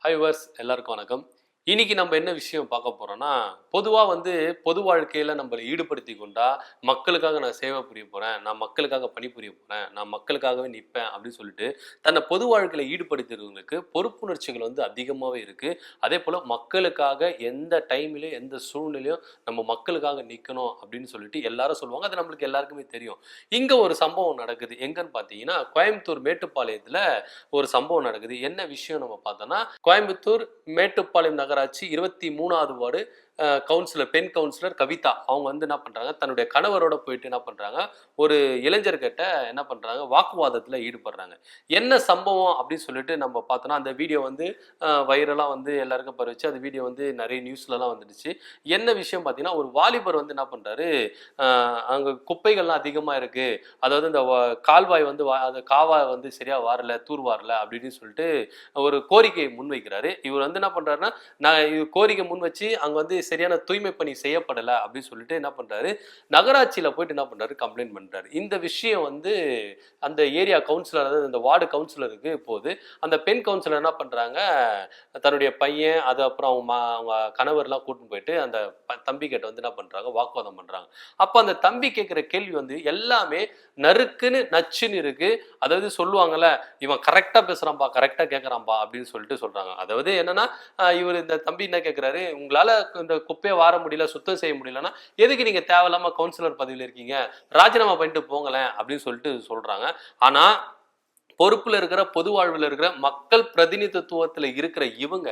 Hi verse எல்லாருக்கும் வணக்கம். இன்னைக்கு நம்ம என்ன விஷயம் பார்க்க போறோம்னா, பொதுவா பொது வாழ்க்கையில நம்மள ஈடுபடுத்திக் கொண்டா, மக்களுக்காக நான் சேவை புரிய போறேன், நான் மக்களுக்காக பணிபுரிய போறேன், நான் மக்களுக்காகவே நிப்பேன் அப்படின்னு சொல்லிட்டு, தன்னை பொது வாழ்க்கையில ஈடுபடுத்துறவங்களுக்கு பொறுப்புணர்ச்சிகள் அதிகமாவே இருக்கு. அதேபோல மக்களுக்காக எந்த டைம்லயும், எந்த சூழ்நிலையும் நம்ம மக்களுக்காக நிக்கணும் அப்படின்னு சொல்லிட்டு எல்லாரும் சொல்லுவாங்க. அது நம்மளுக்கு எல்லாருக்குமே தெரியும். இங்க ஒரு சம்பவம் நடக்குது. எங்கன்னு பார்த்தீங்கன்னா, கோயம்புத்தூர் மேட்டுப்பாளையத்துல ஒரு சம்பவம் நடக்குது. என்ன விஷயம் நம்ம பார்த்தோம்னா, கோயம்புத்தூர் மேட்டுப்பாளையம் நகராட்சி 23வது வார்டு கவுன்சிலர், பெண் கவுன்சிலர் கவிதா அவங்க என்ன பண்றாங்க, தன்னுடைய கணவரோட போயிட்டு என்ன பண்றாங்க, ஒரு இளைஞர்கிட்ட என்ன பண்றாங்க, வாக்குவாதத்துல ஈடுபடுறாங்க. என்ன சம்பவம் அப்படின்னு சொல்லிட்டு நம்ம பார்த்தோம்னா, அந்த வீடியோ வைரலா எல்லாருக்கும் பரவிச்சு. அந்த வீடியோ நிறைய நியூஸ்லலாம் வந்துடுச்சு. என்ன விஷயம் பார்த்தீங்கன்னா, ஒரு வாலிபர் என்ன பண்றாரு, அங்க குப்பைகள்லாம் அதிகமா இருக்கு, அதாவது இந்த கால்வாய் அந்த காவாய் சரியா வாரல, தூர் வாரல அப்படின்னு சொல்லிட்டு ஒரு கோரிக்கையை முன்வைக்கிறாரு. இவர் என்ன பண்றாருன்னா, நான் கோரிக்கை முன் வச்சு அங்க சரியான தூய்மை பணி செய்யப்படல அப்படின்னு சொல்லிட்டு என்ன பண்றாரு, நகராட்சியில போயிட்டு என்ன பண்றாரு, கம்ப்ளைண்ட் பண்றாரு. இந்த விஷயம் அந்த ஏரியா கவுன்சிலர், அதாவது இந்த வார்டு கவுன்சிலருக்கு போகுது. அந்த பெண் கவுன்சிலர் என்ன பண்றாங்க, தன்னுடைய பையன் அது அப்புறம் அவங்க கணவர்லாம் கூட்டிட்டு போயிட்டு அந்த தம்பி கிட்ட என்ன பண்றாங்க, வாக்குவாதம் பண்றாங்க. அப்ப அந்த தம்பி கேட்கிற கேள்வி எல்லாமே நறுக்குன்னு நச்சுன்னு இருக்கு. அதாவது சொல்லுவாங்கல்ல, இவன் கரெக்டா பேசுறான்பா, கரெக்டா கேட்கறான்பா அப்படின்னு சொல்லிட்டு சொல்றாங்க. அதாவது என்னன்னா, இவர் இந்த தம்பி என்ன கேட்கிறாரு, உங்களால இந்த குப்பையை வார முடியல, சுத்தம் செய்ய முடியலன்னா எதுக்கு நீங்க தேவையில்லாம கவுன்சிலர் பதவியில் இருக்கீங்க, ராஜினாமா பண்ணிட்டு போங்களேன் அப்படின்னு சொல்லிட்டு சொல்றாங்க. ஆனா பொறுப்புல இருக்கிற, பொது வாழ்வில் இருக்கிற, மக்கள் பிரதிநிதித்துவத்தில் இருக்கிற இவங்க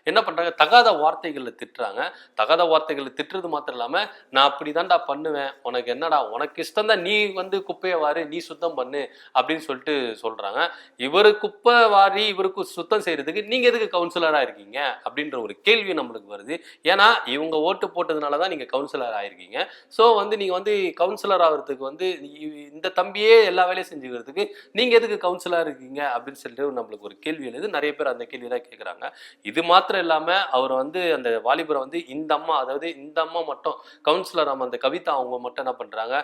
என்ன பண்றாங்க, தகாத வார்த்தைகள்ல திட்டுறாங்க. தகாத வார்த்தைகள்ல திட்டுறது மாத்திரம் இல்லாம, நான் அப்படிதான்டா பண்ணுவேன், உனக்கு என்னடா, உனக்கு இஷ்டம் தான், நீ குப்பையை வாரு, நீ சுத்தம் பண்ணு அப்படின்னு சொல்லிட்டு சொல்றாங்க. இவரு குப்பை வாரி இவருக்கு சுத்தம் செய்யறதுக்கு நீங்க எதுக்கு கவுன்சிலரா இருக்கீங்க அப்படின்ற ஒரு கேள்வி நம்மளுக்கு வருது. ஏன்னா இவங்க ஓட்டு போட்டதுனாலதான் நீங்க கவுன்சிலர் ஆயிருக்கீங்க. சோ நீங்க கவுன்சிலர் ஆகிறதுக்கு இந்த தம்பியே எல்லா வேலையும் செஞ்சுக்கிறதுக்கு நீங்க எதுக்கு கவுன்சிலர் இருக்கீங்க அப்படின்னு சொல்லிட்டு நம்மளுக்கு ஒரு கேள்வி எழுது. நிறைய பேர் அந்த கேள்வி தான் கேட்கறாங்க. இது மாத்திரம் இல்லாம அவர் அந்த வாலிபரை இந்த அம்மா, அதாவது இந்த அம்மா மட்டும் கவுன்சிலர் அந்த கவிதா அவங்க மட்டும் என்ன பண்றாங்க,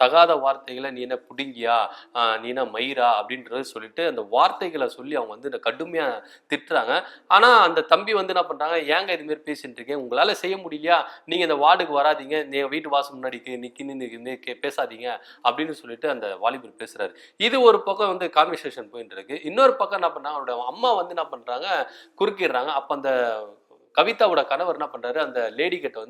தகாத வார்த்தைகளை நீ என்ன புடுங்கியா, நீ என்ன மயிரா அப்படின்றது சொல்லிட்டு அந்த வார்த்தைகளை சொல்லி அவங்க கடுமையா திட்டுறாங்க. ஆனா அந்த தம்பி என்ன பண்றாங்க, ஏங்க இது மாதிரி பேசிட்டு இருக்கேன், உங்களால செய்ய முடியலையா, நீங்க இந்த வார்டுக்கு வராதீங்க, நீங்க வீட்டு வாசல் முன்னாடி நிக்கின்னு பேசாதீங்க அப்படின்னு சொல்லிட்டு அந்த வாலிபர் பேசுறாரு. இது ஒரு பக்கம் கான்வர்சேஷன் போயிட்டு இருக்கு. இன்னொரு பக்கம் என்ன பண்றாங்க, அவரோட அம்மா என்ன பண்றாங்க, குறுக்கிடுறாங்க. அப்ப அந்த கவிதாவோட கணவர் என்ன பண்றாரு, அந்த லேடி கிட்ட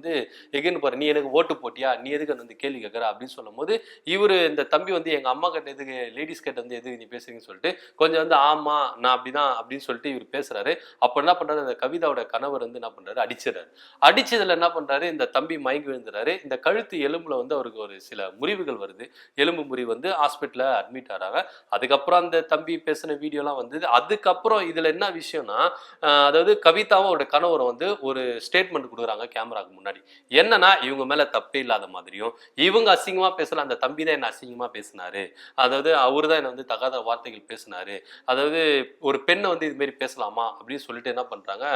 எங்கன்னு பாரு, நீ எனக்கு ஓட்டு போட்டியா, நீ எதுக்கு கேள்வி கேட்கற அப்படின்னு சொல்லும் போது, இவரு இந்த தம்பி எங்க அம்மா கிட்ட எதுக்கு, லேடிஸ் கிட்ட எதுக்கு நீ பேசுறீங்கன்னு சொல்லிட்டு கொஞ்சம் ஆமா நான் அப்படிதான் அப்படின்னு சொல்லிட்டு இவர் பேசுறாரு. அப்ப என்ன பண்றாரு, அந்த கவிதாவோட கணவர் என்ன பண்றாரு, அடிச்சிடறாரு. அடிச்சதுல என்ன பண்றாரு, இந்த தம்பி மயங்கி விழுந்துறாரு. இந்த கழுத்து எலும்புல அவருக்கு ஒரு சில முறிவுகள் வருது. எலும்பு முறிவு ஹாஸ்பிட்டல்ல அட்மிட் ஆறாங்க. அதுக்கப்புறம் அந்த தம்பி பேசின வீடியோலாம் வந்தது. அதுக்கப்புறம் இதுல என்ன விஷயம்னா, அதாவது கவிதாவும் அவரோட கணவரும் ஒரு ஸ்டேட்மெண்ட் கொடுக்குறாங்க கேமராக்கு முன்னாடி. என்னன்னா, இவங்க மேல தப்பே இல்லாத மாதிரியும், இவங்க அசிங்கமா பேசல, அந்த தம்பி தான் என்ன அசிங்கமா பேசினாரு, அதாவது அவரு தான் என்ன தகாத வார்த்தைகள் பேசினாரு, அதாவது ஒரு பெண்ணை இது மாதிரி பேசலாமா அப்படின்னு சொல்லிட்டு என்ன பண்றாங்க,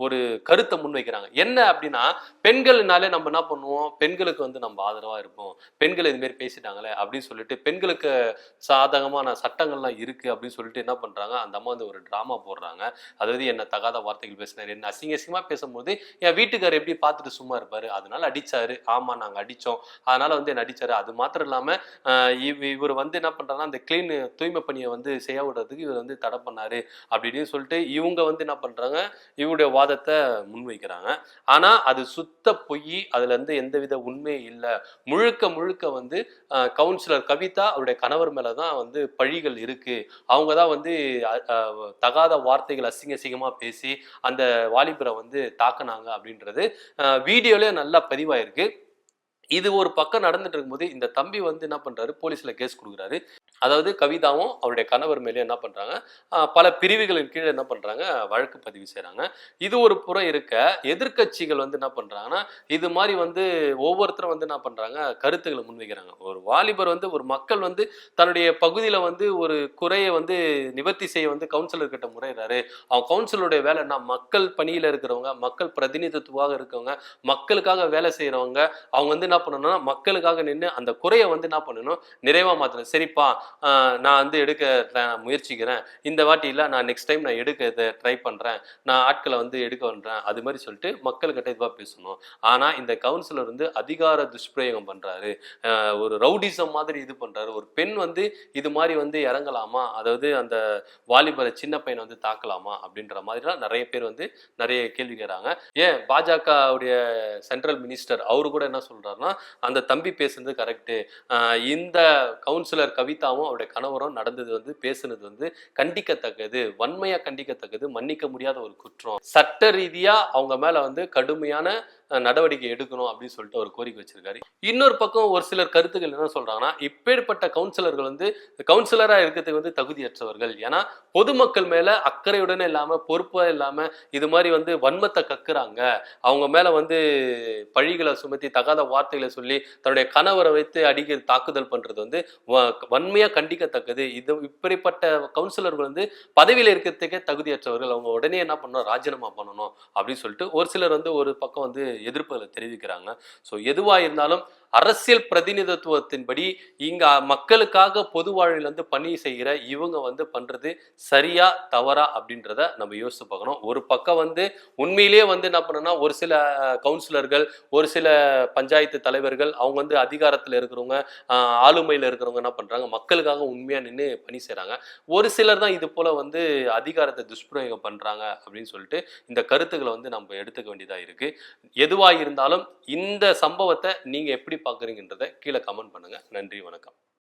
ஒரு கருத்தை முன்வைக்கிறாங்க. என்ன அப்படின்னா, பெண்கள்னாலே நம்ம என்ன பண்ணுவோம், பெண்களுக்கு நம்ம ஆதரவா இருப்போம், பெண்கள் இது மாதிரி பேசிட்டாங்களே அப்படின்னு சொல்லிட்டு, பெண்களுக்கு சாதகமான சட்டங்கள்லாம் இருக்கு அப்படின்னு சொல்லிட்டு என்ன பண்றாங்க, அந்த அம்மா ஒரு டிராமா போடுறாங்க. அதாவது என்ன தகாத வார்த்தைகள் பேசினாரு, என்ன அசிங்கமா பேசும்போது என் வீட்டுக்காரர் எப்படி பார்த்துட்டு சும்மா இருப்பாரு, அதனால அடிச்சாரு, ஆமா நாங்க அடிச்சோம், அதனால என்ன அடிச்சாரு. அது மாத்திரம் இல்லாம இவர் என்ன பண்றாங்கன்னா, அந்த கிளீன் தூய்மை பணியை செய்ய விடுறதுக்கு இவர் தடை பண்ணாரு அப்படின்னு சொல்லிட்டு இவங்க என்ன பண்றாங்க, இவருடைய வாதத்தை முன்வைக்கிறாங்க. ஆனா அது சுத்த பொய், அதுல எந்தவித உண்மை இல்லை. முழுக்க முழுக்க கவுன்சிலர் கவிதா அவருடைய கணவர் மேலதான் பழிகள் இருக்கு. அவங்க தான் தகாத வார்த்தைகள் அசிங்கமா பேசி அந்த வாலிபரை தாக்குனாங்க அப்படின்றது வீடியோல நல்லா பதிவாயிருக்கு. இது ஒரு பக்கம் நடந்துட்டு இருக்கும்போது இந்த தம்பி என்ன பண்றாரு, போலீஸ்ல கேஸ் கொடுக்குறாரு. அதாவது கவிதாவும் அவருடைய கணவர் மேலே என்ன பண்றாங்க, பல பிரிவுகளின் கீழே என்ன பண்றாங்க, வழக்கு பதிவு செய்யறாங்க. இது ஒரு புறம் இருக்க, எதிர்க்கட்சிகள் என்ன பண்றாங்கன்னா, இது மாதிரி ஒவ்வொருத்தரும் என்ன பண்றாங்க, கருத்துக்களை முன்வைக்கிறாங்க. ஒரு வாலிபர் ஒரு மக்கள் தன்னுடைய பகுதியில ஒரு குறையை நிவர்த்தி செய்ய கவுன்சிலர் கிட்ட முறையிறாரு. அவங்க கவுன்சிலருடைய வேலை என்ன, மக்கள் பணியில இருக்கிறவங்க, மக்கள் பிரதிநிதித்துவாக இருக்கவங்க, மக்களுக்காக வேலை செய்யறவங்க, அவங்க என்ன பண்ணணும்னா மக்களுக்காக நின்று அந்த குறையை என்ன பண்ணணும், நிறைவா மாத்தணும். சரிப்பா, நான் வந்து எடுக்க முயற்சிக்கிறேன், இந்த வாட்டி இல்லை நான் நெக்ஸ்ட் டைம் நான் எடுக்க இதை ட்ரை பண்ணுறேன், நான் ஆட்களை வந்து எடுக்க பண்ணுறேன், அது மாதிரி சொல்லிட்டு மக்கள்கிட்ட இதுவாக பேசணும். ஆனால் இந்த கவுன்சிலர் வந்து அதிகார துஷ்பிரயோகம் பண்ணுறாரு, ஒரு ரவுடிசம் மாதிரி இது பண்ணுறாரு. ஒரு பெண் வந்து இது மாதிரி வந்து இறங்கலாமா, அதாவது அந்த வாலிபரை சின்ன பையனை வந்து தாக்கலாமா அப்படின்ற மாதிரிலாம் நிறைய பேர் வந்து நிறைய கேள்வி கேட்குறாங்க. ஏன் பாஜகவுடைய சென்ட்ரல் மினிஸ்டர் அவரு கூட என்ன சொல்றாருன்னா, அந்த தம்பி பேசுனது கரெக்டு, இந்த கவுன்சிலர் கவிதாவும் அவருடைய கணவரும் நடந்தது வந்து பேசுனது வந்து கண்டிக்கத்தக்கது, வன்மையா கண்டிக்கத்தக்கது, மன்னிக்க முடியாத ஒரு குற்றம், சட்ட ரீதியா அவங்க மேல வந்து கடுமையான நடவடிக்கை எடுக்கணும் அப்படின்னு சொல்லிட்டு ஒரு கோரிக்கை வச்சிருக்காரு. இன்னொரு பக்கம் ஒரு சிலர் கருத்துக்கள் என்ன சொல்றாங்கன்னா, இப்பேற்பட்ட கவுன்சிலர்கள் வந்து கவுன்சிலரா இருக்கிறதுக்கு வந்து தகுதியற்றவர்கள். ஏன்னா பொதுமக்கள் மேல அக்கறையுடனே இல்லாம பொறுப்பா இல்லாம இது மாதிரி வந்து வன்மத்தை கக்குறாங்க, அவங்க மேல வந்து பழிகளை சுமத்தி தகாத வார்த்தைகளை சொல்லி தன்னுடைய கணவரை வைத்து அடிக்க தாக்குதல் பண்றது வந்து வன்மையா கண்டிக்கத்தக்கது. இது இப்படிப்பட்ட கவுன்சிலர்கள் வந்து பதவியில் இருக்கிறதுக்கே தகுதியற்றவர்கள், அவங்க உடனே என்ன பண்ணணும், ராஜினாமா பண்ணணும் அப்படின்னு சொல்லிட்டு ஒரு சிலர் வந்து ஒரு பக்கம் வந்து எதிர்ப்புகளை தெரிவிக்கிறாங்க. ஸோ எதுவா இருந்தாலும் அரசியல் பிரதிநிதித்துவத்தின்படி இங்க மக்களுக்காக பொது வாழ்வில் வந்து பணி செய்கிற இவங்க வந்து பண்றது சரியா தவறா அப்படின்றத நம்ம யோசிச்சு பார்க்கணும். ஒரு பக்கம் வந்து உண்மையிலேயே வந்து என்ன பண்ணணும்னா, ஒரு சில கவுன்சிலர்கள், ஒரு சில பஞ்சாயத்து தலைவர்கள், அவங்க வந்து அதிகாரத்தில் இருக்கிறவங்க, ஆளுமையில் இருக்கிறவங்க என்ன பண்றாங்க, மக்களுக்காக உண்மையா நின்று பணி செய்றாங்க. ஒரு சிலர் தான் இது போல வந்து அதிகாரத்தை துஷ்பிரயோகம் பண்றாங்க அப்படின்னு சொல்லிட்டு இந்த கருத்துக்களை வந்து நம்ம எடுத்துக்க வேண்டியதா இருக்கு. எதுவா இருந்தாலும் இந்த சம்பவத்தை நீங்க எப்படி பார்க்குறீங்கன்றத கீழே கமெண்ட் பண்ணுங்க. நன்றி, வணக்கம்.